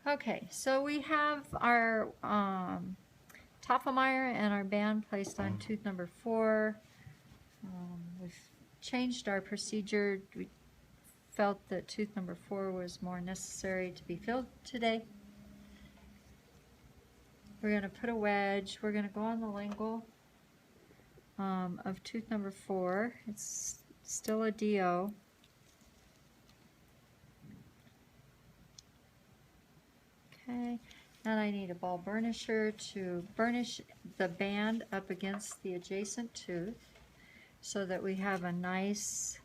Okay, so we have our Toffelmeyer and our band placed on tooth number 4. We've changed our procedure. We felt that tooth number 4 was more necessary to be filled today. We're going to put a wedge. We're going to go on the lingual of tooth number 4. It's still a DO. Okay, and I need a ball burnisher to burnish the band up against the adjacent tooth so that we have a nice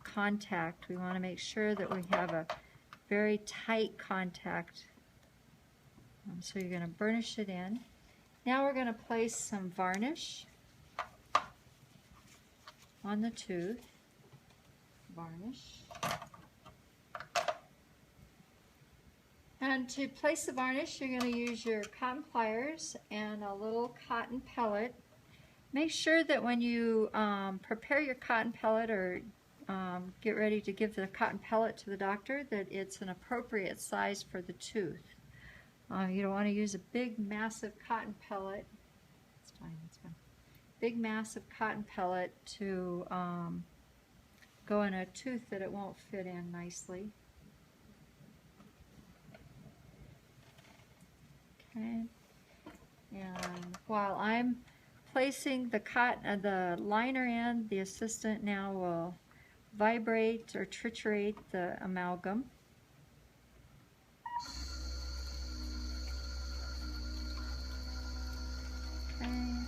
contact. We want to make sure that we have a very tight contact. So you're going to burnish it in. Now we're going to place some varnish on the tooth. Varnish. And to place the varnish, you're going to use your cotton pliers and a little cotton pellet. Make sure that when you prepare your cotton pellet or get ready to give the cotton pellet to the doctor that it's an appropriate size for the tooth. You don't want to use a big massive cotton pellet. It's fine, it's fine. Big massive cotton pellet to go in a tooth that it won't fit in nicely. Okay. And while I'm placing the liner in, the assistant now will vibrate or triturate the amalgam. Okay. And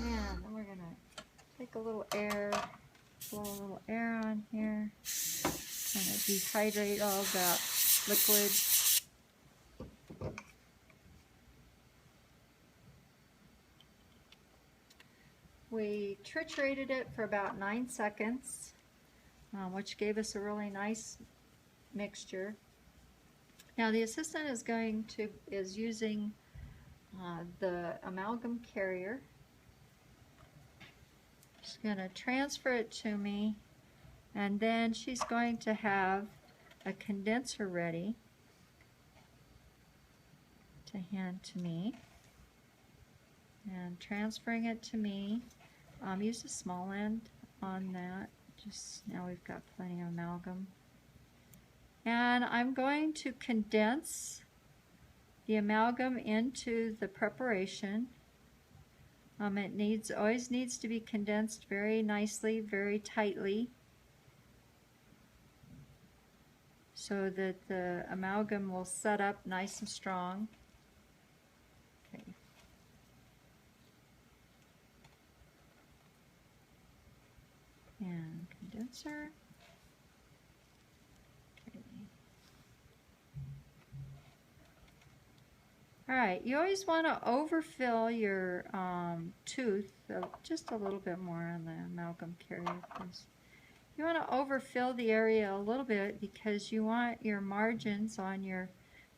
then we're going to take a little air, blow a little air on here, kind of dehydrate all that liquid. We triturated it for about 9 seconds, which gave us a really nice mixture. Now the assistant is using the amalgam carrier. She's going to transfer it to me, and then she's going to have a condenser ready to hand to me. And transferring it to me, use the small end on that. Just now we've got plenty of amalgam. And I'm going to condense the amalgam into the preparation. It always needs to be condensed very nicely, very tightly, so that the amalgam will set up nice and strong. Okay. And condenser. Okay. Alright, you always want to overfill your tooth just a little bit more on the amalgam carrier, please. You want to overfill the area a little bit because you want your margins on your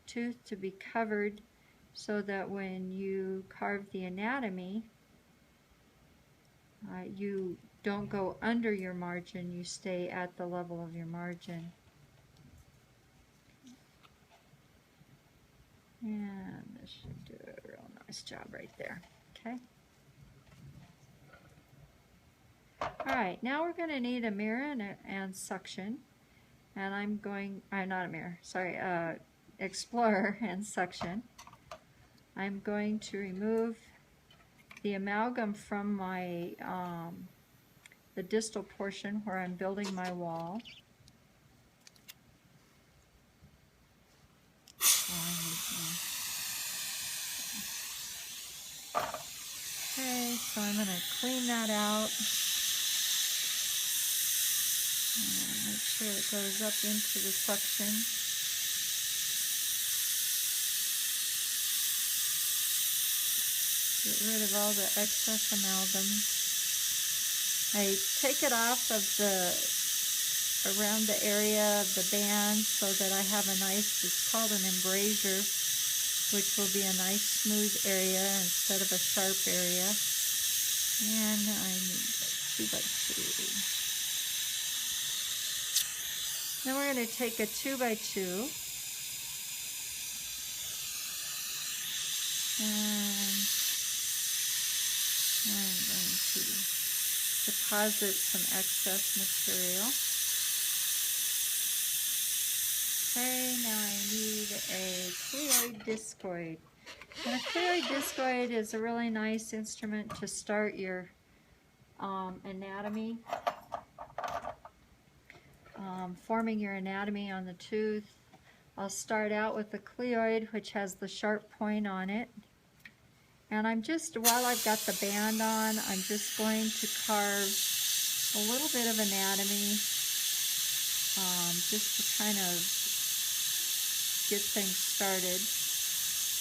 tooth to be covered so that when you carve the anatomy, you don't go under your margin, you stay at the level of your margin. And this should do a real nice job right there. Okay. Alright, now we're going to need a mirror and suction. And I'm going, not a mirror, sorry, explorer and suction. I'm going to remove the amalgam from my, the distal portion where I'm building my wall. Okay, so I'm going to clean that out. And make sure it goes up into the suction. Get rid of all the excess amalgam. I take it off of around the area of the band so that I have a nice, it's called an embrasure, which will be a nice smooth area instead of a sharp area. And I need 2 by 2. Then we're going to take a 2x2 and I'm going to deposit some excess material. Okay, now I need a cleoid discoid. And a cleoid discoid is a really nice instrument to start your anatomy, forming your anatomy on the tooth. I'll start out with the cleoid, which has the sharp point on it. And I'm just, while I've got the band on, I'm just going to carve a little bit of anatomy, just to kind of get things started.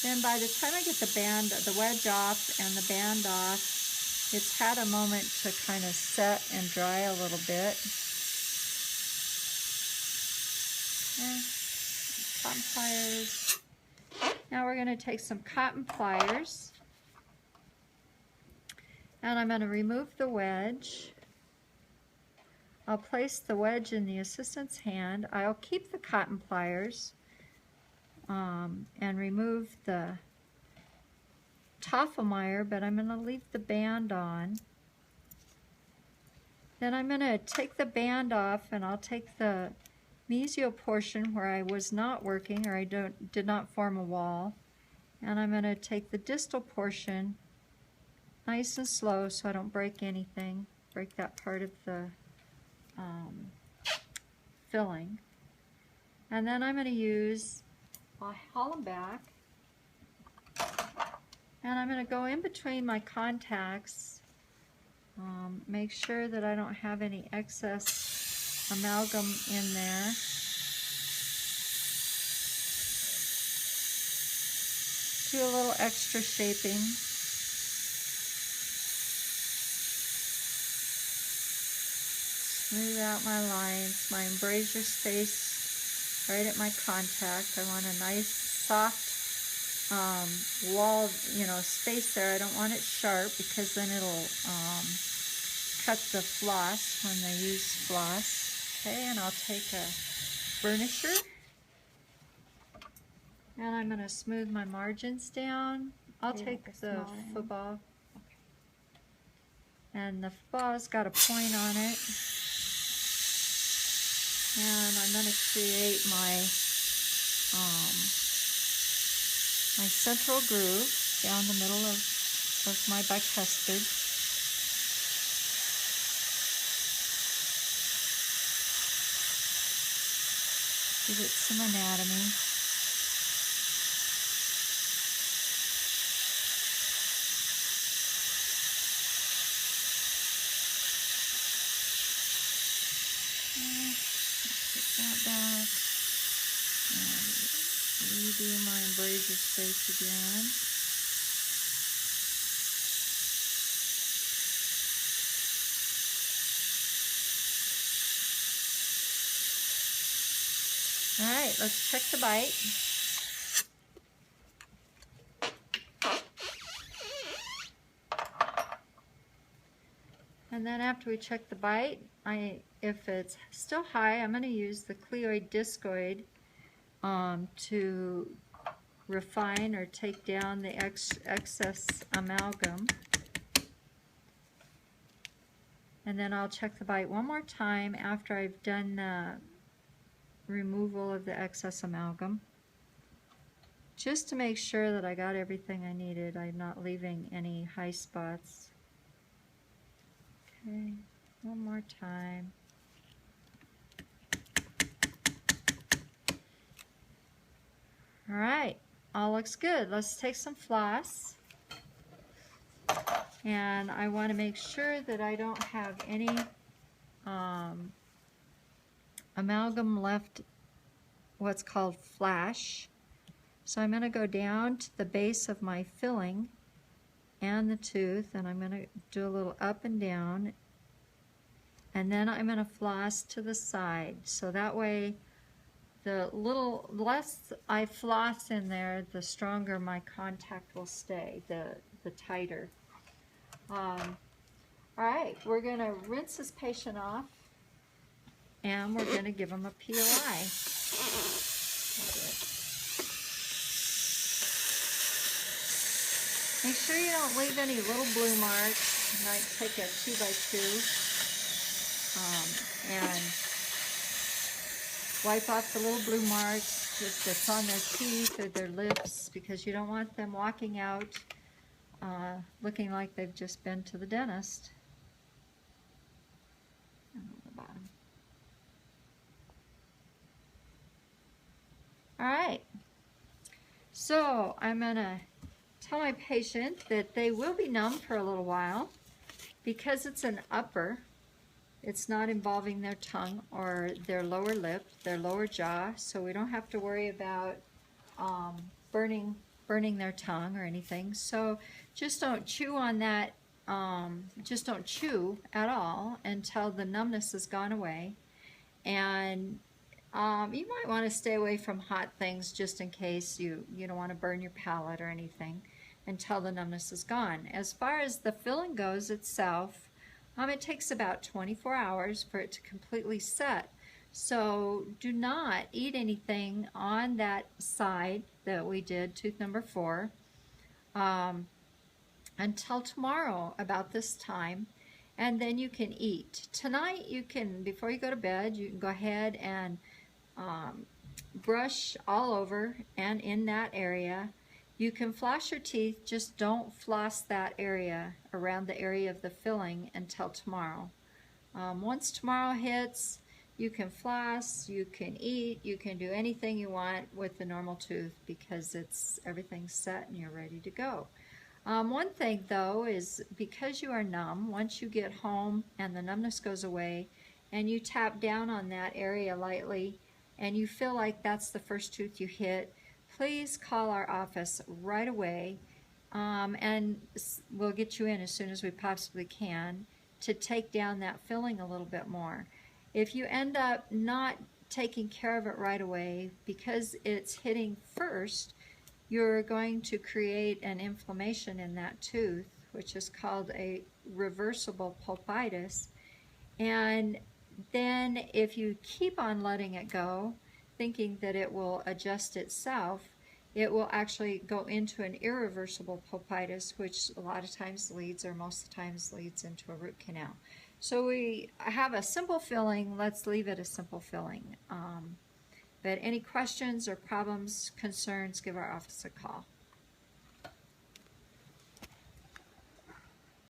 Then by the time I get the wedge off and the band off, it's had a moment to kind of set and dry a little bit. Okay. Cotton pliers. Now we're going to take some cotton pliers and I'm going to remove the wedge. I'll place the wedge in the assistant's hand. I'll keep the cotton pliers and remove the Tafelmeyer, but I'm going to leave the band on. Then I'm going to take the band off and I'll take the mesial portion where I was not working or I did not form a wall, and I'm going to take the distal portion nice and slow so I don't break anything, break that part of the filling. And then I'm going to use my hollow back and I'm going to go in between my contacts, make sure that I don't have any excess amalgam in there. Do a little extra shaping. Smooth out my lines, my embrasure space right at my contact. I want a nice soft wall, space there. I don't want it sharp because then it'll cut the floss when they use floss. Okay, and I'll take a burnisher and I'm going to smooth my margins down. I'll take the football, and the football's got a point on it. And I'm going to create my my central groove down the middle of my bicuspid. Give it some anatomy. That back and redo my embrasure space again. Alright, let's check the bite. And then after we check the bite, if it's still high, I'm going to use the cleoid discoid to refine or take down the excess amalgam. And then I'll check the bite one more time after I've done the removal of the excess amalgam, just to make sure that I got everything I needed. I'm not leaving any high spots. Okay, one more time. All right, all looks good. Let's take some floss. And I want to make sure that I don't have any amalgam left, what's called flash. So I'm going to go down to the base of my filling and the tooth, and I'm going to do a little up and down, and then I'm going to floss to the side. So that way, the little less I floss in there, the stronger my contact will stay, the tighter. All right, we're going to rinse this patient off. and we're going to give them a POI. Make sure you don't leave any little blue marks. You might take a 2x2 and wipe off the little blue marks that's on their teeth or their lips, because you don't want them walking out looking like they've just been to the dentist. And on the bottom. All right, so I'm going to tell my patient that they will be numb for a little while because it's an upper. It's not involving their tongue or their lower lip, their lower jaw, so we don't have to worry about burning their tongue or anything. So just don't chew on that, just don't chew at all until the numbness has gone away. And you might want to stay away from hot things just in case you don't want to burn your palate or anything until the numbness is gone. As far as the filling goes itself, it takes about 24 hours for it to completely set. So do not eat anything on that side that we did, tooth number 4, until tomorrow about this time, and then you can eat. Tonight you can, before you go to bed, you can go ahead and brush all over and in that area. You can floss your teeth, just don't floss that area, around the area of the filling, until tomorrow. Once tomorrow hits, you can floss, you can eat, you can do anything you want with the normal tooth because everything's set and you're ready to go. One thing though is, because you are numb, once you get home and the numbness goes away and you tap down on that area lightly and you feel like that's the first tooth you hit, please call our office right away, and we'll get you in as soon as we possibly can to take down that filling a little bit more. If you end up not taking care of it right away, because it's hitting first, you're going to create an inflammation in that tooth, which is called a reversible pulpitis. And then if you keep on letting it go, thinking that it will adjust itself, it will actually go into an irreversible pulpitis, which a lot of times leads, or most of the times leads, into a root canal. So we have a simple filling. Let's leave it a simple filling. But any questions or problems, concerns, give our office a call.